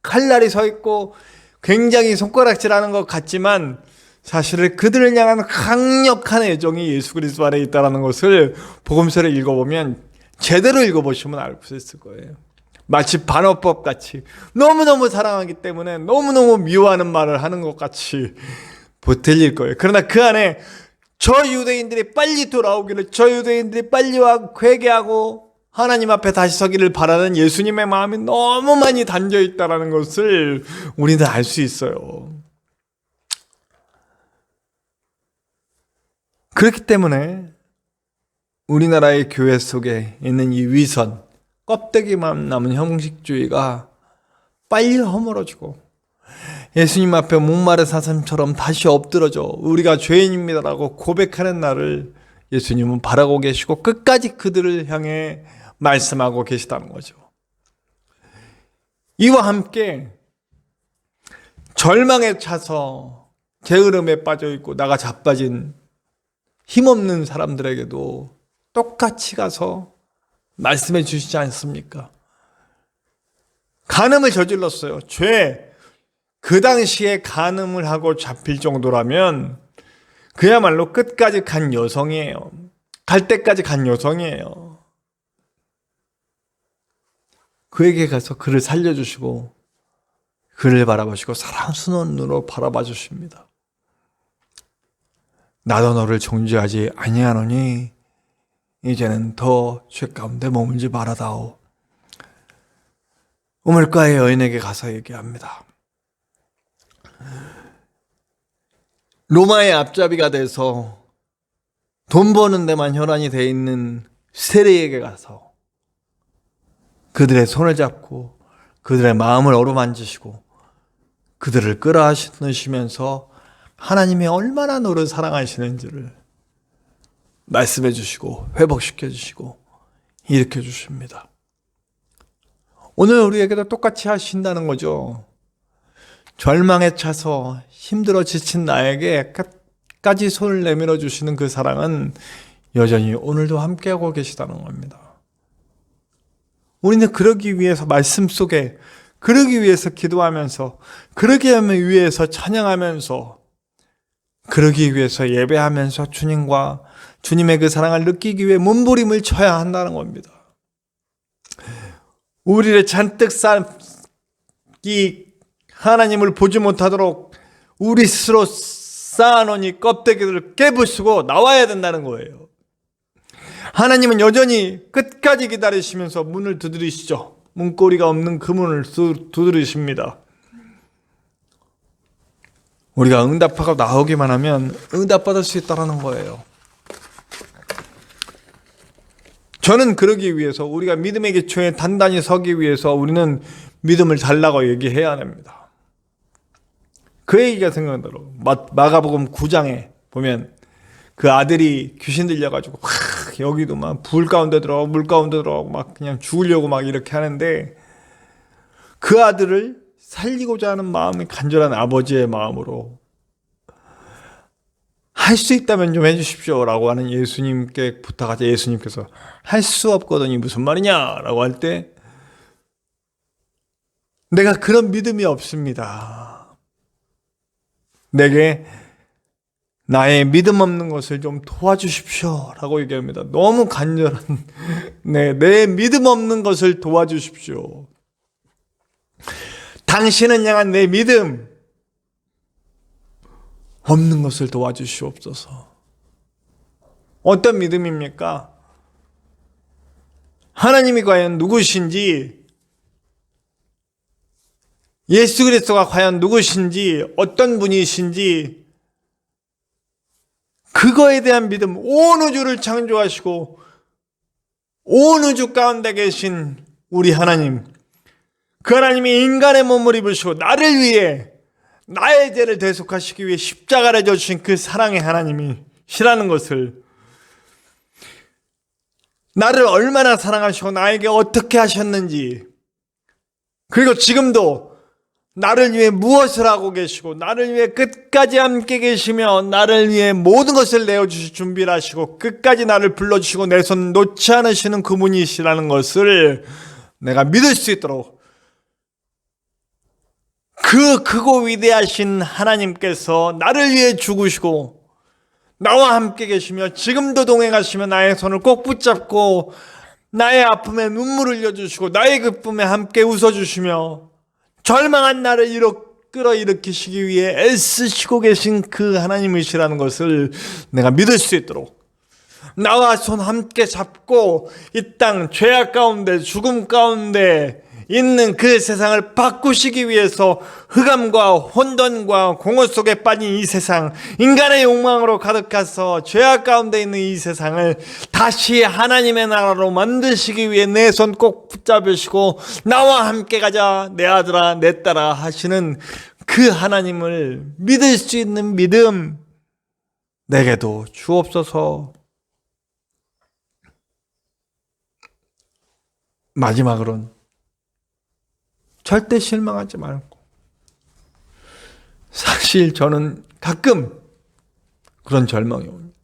칼날이 서 있고 굉장히 손가락질하는 것 같지만 사실은 그들을 향한 강력한 애정이 예수 그리스도 안에 있다는 것을 복음서를 읽어보면 제대로 읽어보시면 알 수 있을 거예요. 마치 반어법 같이 너무너무 사랑하기 때문에 너무너무 미워하는 말을 하는 것 같이 못 들릴 거예요. 그러나 그 안에 저 유대인들이 빨리 돌아오기를 저 유대인들이 빨리 와 회개하고 하나님 앞에 다시 서기를 바라는 예수님의 마음이 너무 많이 담겨 있다는 것을 우리는 알 수 있어요. 그렇기 때문에 우리나라의 교회 속에 있는 이 위선, 껍데기만 남은 형식주의가 빨리 허물어지고 예수님 앞에 목마른 사슴처럼 다시 엎드러져 우리가 죄인입니다라고 고백하는 날을 예수님은 바라고 계시고 끝까지 그들을 향해 말씀하고 계시다는 거죠. 이와 함께 절망에 차서 게으름에 빠져있고 나가 자빠진 힘없는 사람들에게도 똑같이 가서 말씀해 주시지 않습니까? 간음을 저질렀어요. 그 당시에 간음을 하고 잡힐 정도라면 그야말로 끝까지 간 여성이에요. 갈 때까지 간 여성이에요. 그에게 가서 그를 살려주시고 그를 바라보시고 사랑스러운 눈으로 바라봐 주십니다. 나도 너를 정죄하지 아니하노니 이제는 더 죄 가운데 머물지 말아다오. 우물가의 여인에게 가서 얘기합니다. 로마의 앞잡이가 돼서 돈 버는 데만 혈안이 돼 있는 세리에게 가서 그들의 손을 잡고 그들의 마음을 어루만지시고 그들을 끌어안으시면서 하나님이 얼마나 너를 사랑하시는지를 말씀해 주시고 회복시켜 주시고 일으켜 주십니다. 오늘 우리에게도 똑같이 하신다는 거죠. 절망에 차서 힘들어 지친 나에게 끝까지 손을 내밀어 주시는 그 사랑은 여전히 오늘도 함께하고 계시다는 겁니다. 우리는 그러기 위해서 말씀 속에 그러기 위해서 기도하면서, 그러기 위해서 찬양하면서, 그러기 위해서 예배하면서 주님과 주님의 그 사랑을 느끼기 위해 몸부림을 쳐야 한다는 겁니다. 우리를 잔뜩 이 하나님을 보지 못하도록 우리 스스로 쌓아놓은 이 껍데기를 깨부수고 나와야 된다는 거예요. 하나님은 여전히 끝까지 기다리시면서 문을 두드리시죠. 문고리가 없는 그 문을 두드리십니다. 우리가 응답하고 나오기만 하면 응답받을 수 있다는 거예요. 저는 그러기 위해서, 우리가 믿음의 기초에 단단히 서기 위해서 우리는 믿음을 달라고 얘기해야 됩니다. 그 얘기가 생각나더라고요. 마가복음 9장에 보면 그 아들이 귀신 들려가지고 막 여기도 막 불 가운데 들어가고 물 가운데 들어가고 막 그냥 죽으려고 막 이렇게 하는데, 그 아들을 살리고자 하는 마음이 간절한 아버지의 마음으로 할 수 있다면 좀 해주십시오 라고 하는 예수님께 부탁하자. 예수님께서 할 수 없거든요, 무슨 말이냐 라고 할 때, 내가 그런 믿음이 없습니다. 내게 나의 믿음 없는 것을 좀 도와주십시오 라고 얘기합니다. 너무 간절한, 내 믿음 없는 것을 도와주십시오. 당신은 향한 내 믿음 없는 것을 도와주시옵소서. 어떤 믿음입니까? 하나님이 과연 누구신지, 예수 그리스도가 과연 누구신지, 어떤 분이신지, 그거에 대한 믿음, 온 우주를 창조하시고 온 우주 가운데 계신 우리 하나님, 그 하나님이 인간의 몸을 입으시고 나를 위해, 나의 죄를 대속하시기 위해 십자가를 져주신 그 사랑의 하나님이시라는 것을, 나를 얼마나 사랑하시고 나에게 어떻게 하셨는지, 그리고 지금도 나를 위해 무엇을 하고 계시고 나를 위해 끝까지 함께 계시며 나를 위해 모든 것을 내어주실 준비를 하시고 끝까지 나를 불러주시고 내 손 놓지 않으시는 그분이시라는 것을 내가 믿을 수 있도록, 그 크고 위대하신 하나님께서 나를 위해 죽으시고 나와 함께 계시며 지금도 동행하시며 나의 손을 꼭 붙잡고 나의 아픔에 눈물을 흘려주시고 나의 기쁨에 함께 웃어주시며 절망한 나를 끌어일으키시기 위해 애쓰시고 계신 그 하나님이시라는 것을 내가 믿을 수 있도록, 나와 손 함께 잡고 이 땅 죄악 가운데 죽음 가운데 있는 그 세상을 바꾸시기 위해서 흑암과 혼돈과 공허 속에 빠진 이 세상, 인간의 욕망으로 가득해서 죄악 가운데 있는 이 세상을 다시 하나님의 나라로 만드시기 위해 내 손 꼭 붙잡으시고 나와 함께 가자 내 아들아 내 딸아 하시는 그 하나님을 믿을 수 있는 믿음 내게도 주옵소서. 마지막으로는 절대 실망하지 말고, 사실 저는 가끔 그런 절망이 옵니다.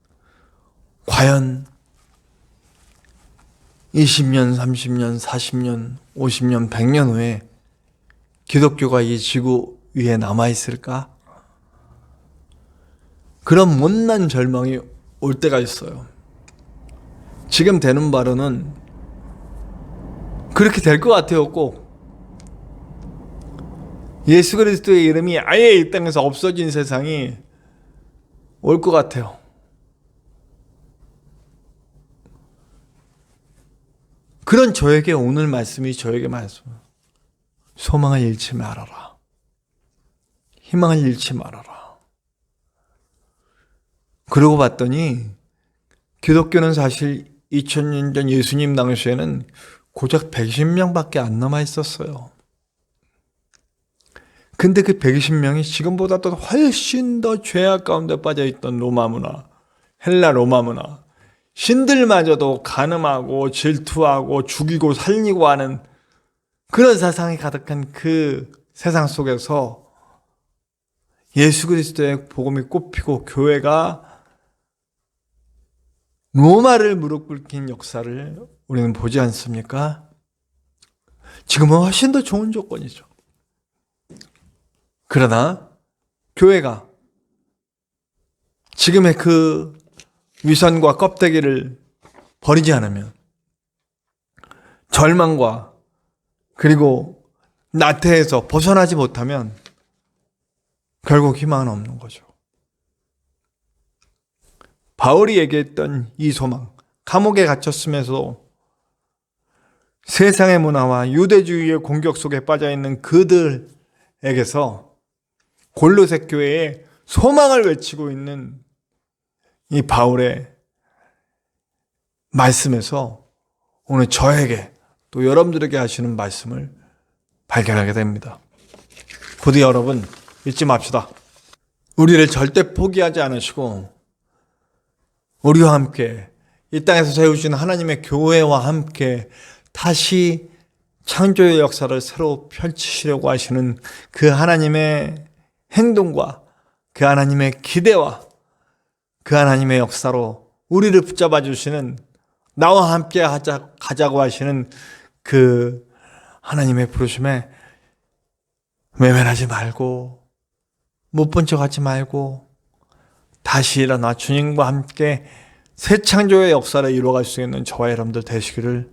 과연 20년, 30년, 40년, 50년, 100년 후에 기독교가 이 지구 위에 남아있을까? 그런 못난 절망이 올 때가 있어요. 지금 되는 바로는 그렇게 될 것 같아요. 꼭 예수 그리스도의 이름이 아예 이 땅에서 없어진 세상이 올 것 같아요. 그런 저에게 오늘 말씀이 저에게 말씀, 소망을 잃지 말아라, 희망을 잃지 말아라. 그러고 봤더니 기독교는 사실 2000년 전 예수님 당시에는 고작 120명밖에 안 남아 있었어요. 근데 그 120명이 지금보다 또 훨씬 더 죄악 가운데 빠져있던 로마 문화, 헬라 로마 문화, 신들마저도 간음하고 질투하고 죽이고 살리고 하는 그런 사상이 가득한 그 세상 속에서 예수 그리스도의 복음이 꼽히고 교회가 로마를 무릎 꿇긴 역사를 우리는 보지 않습니까? 지금은 훨씬 더 좋은 조건이죠. 그러나 교회가 지금의 그 위선과 껍데기를 버리지 않으면 절망과 그리고 나태해서 벗어나지 못하면 결국 희망은 없는 거죠. 바울이 얘기했던 이 소망, 감옥에 갇혔으면서 세상의 문화와 유대주의의 공격 속에 빠져있는 그들에게서 골로새 교회에 소망을 외치고 있는 이 바울의 말씀에서 오늘 저에게 또 여러분들에게 하시는 말씀을 발견하게 됩니다. 부디 여러분 잊지 맙시다. 우리를 절대 포기하지 않으시고 우리와 함께 이 땅에서 세우신 하나님의 교회와 함께 다시 창조의 역사를 새로 펼치시려고 하시는 그 하나님의 행동과 그 하나님의 기대와 그 하나님의 역사로 우리를 붙잡아 주시는, 나와 함께 가자고 하시는 그 하나님의 부르심에 외면하지 말고 못 본 척 하지 말고 다시 일어나 주님과 함께 새 창조의 역사를 이루어갈 수 있는 저와 여러분들 되시기를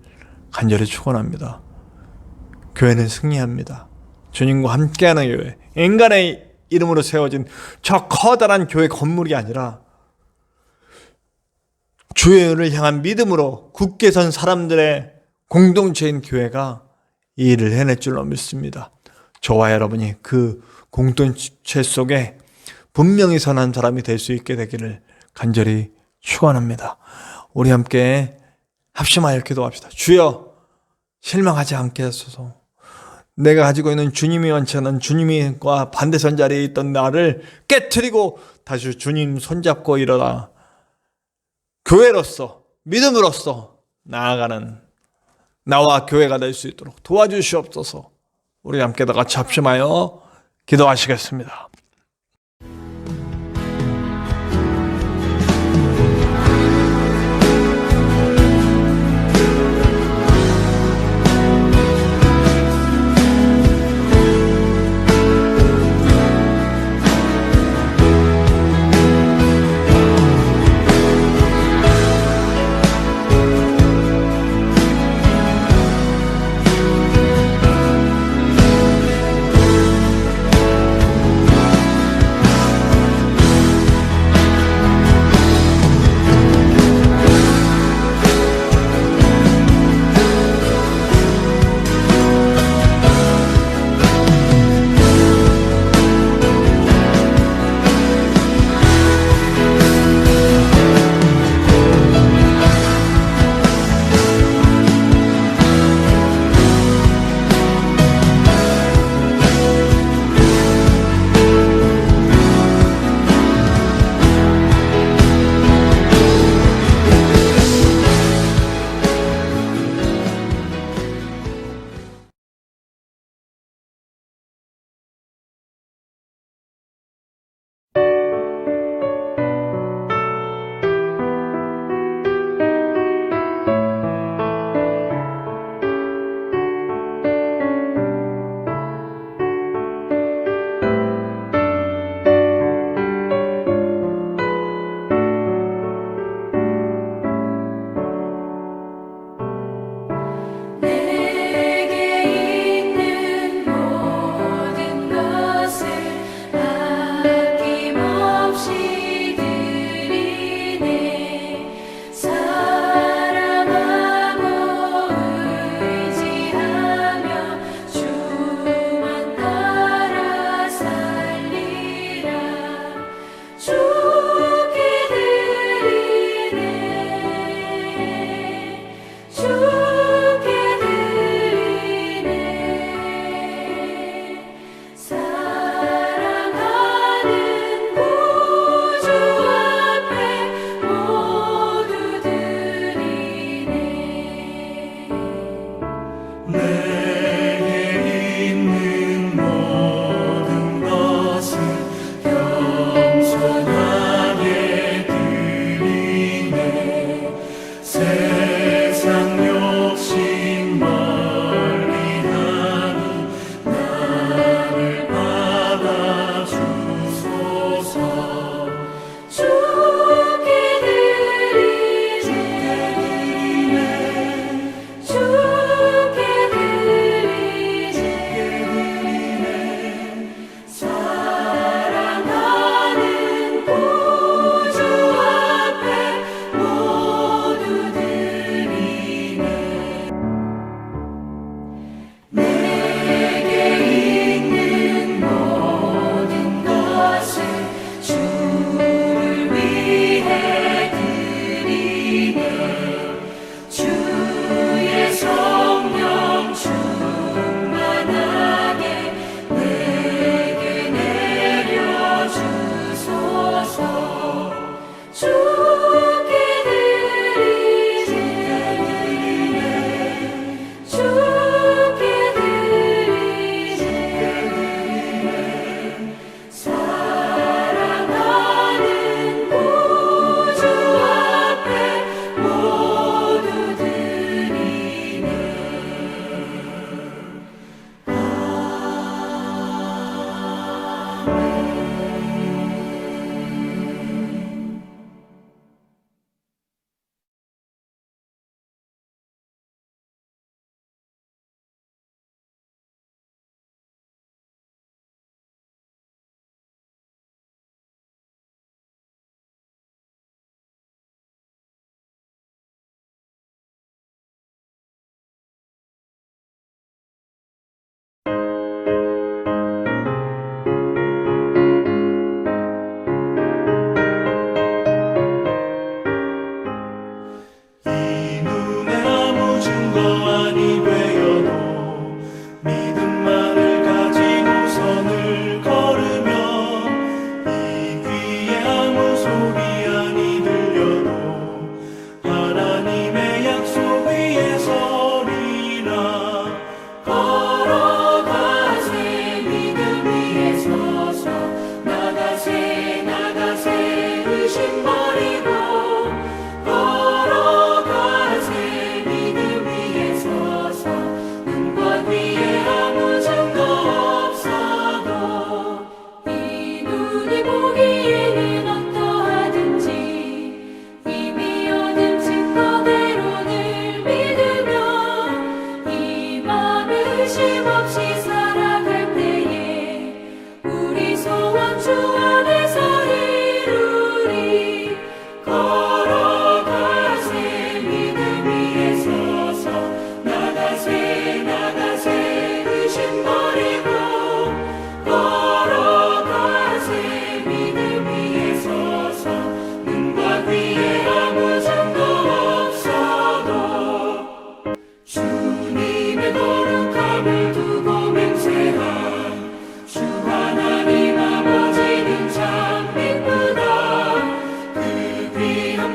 간절히 축원합니다. 교회는 승리합니다. 주님과 함께하는 교회, 인간의 이름으로 세워진 저 커다란 교회 건물이 아니라 주를 향한 믿음으로 굳게 선 사람들의 공동체인 교회가 이 일을 해낼 줄로 믿습니다. 저와 여러분이 그 공동체 속에 분명히 선한 사람이 될 수 있게 되기를 간절히 축원합니다. 우리 함께 합심하여 기도합시다. 주여, 실망하지 않게 하소서. 내가 가지고 있는 주님이 원치 않는 주님과 반대선 자리에 있던 나를 깨트리고 다시 주님 손잡고 일어나 교회로서, 믿음으로써 나아가는 나와 교회가 될 수 있도록 도와주시옵소서. 우리 함께 다 같이 합심하여 기도하시겠습니다.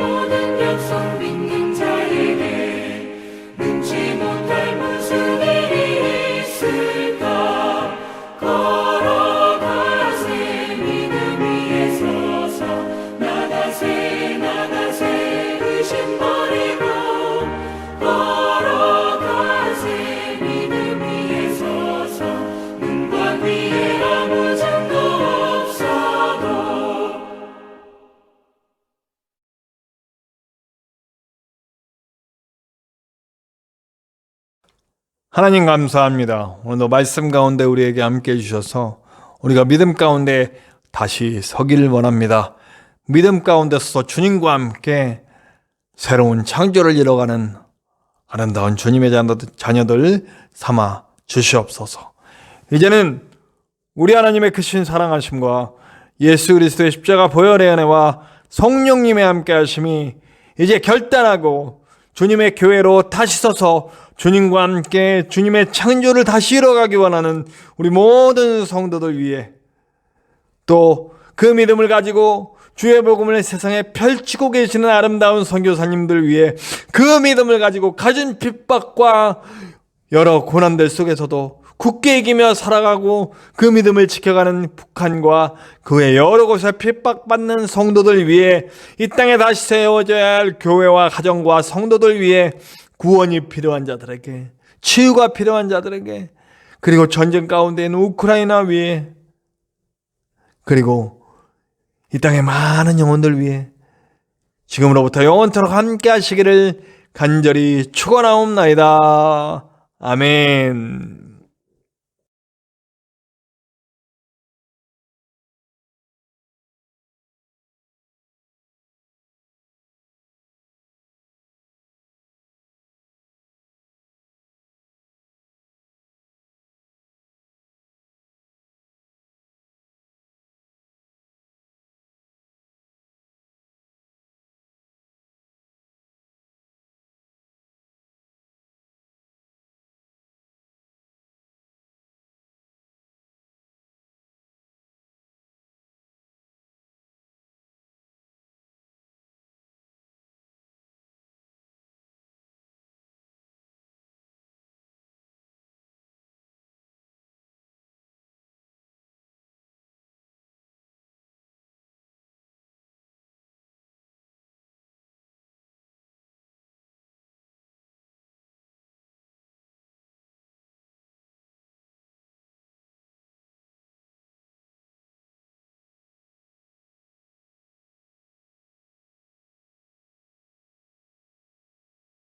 모든 약속 믿는 자에게 능치 못할 무슨 일이 있을까. 걸어가세 믿음 위에 서서 나가세 나가세 의심 버리고 걸어가세 믿음 위에 서서 눈과 귀에 아무 증거 없어도. 하나님 감사합니다. 오늘도 말씀 가운데 우리에게 함께 해주셔서 우리가 믿음 가운데 다시 서기를 원합니다. 믿음 가운데서 주님과 함께 새로운 창조를 이뤄가는 아름다운 주님의 자녀들 삼아 주시옵소서. 이제는 우리 하나님의 크신 사랑하심과 예수 그리스도의 십자가 보혈의 은혜와 성령님의 함께 하심이 이제 결단하고 주님의 교회로 다시 서서 주님과 함께 주님의 창조를 다시 이뤄가기 원하는 우리 모든 성도들 위해, 또 그 믿음을 가지고 주의 복음을 세상에 펼치고 계시는 아름다운 선교사님들 위해 그 믿음을 가지고 가진 핍박과 여러 고난들 속에서도 굳게 이기며 살아가고 그 믿음을 지켜가는 북한과 그의 여러 곳에 핍박받는 성도들 위해, 이 땅에 다시 세워져야 할 교회와 가정과 성도들 위해 구원이 필요한 자들에게, 치유가 필요한 자들에게, 그리고 전쟁 가운데 있는 우크라이나 위에, 그리고 이 땅의 많은 영혼들 위해 지금으로부터 영원토록 함께 하시기를 간절히 축원하옵나이다. 아멘.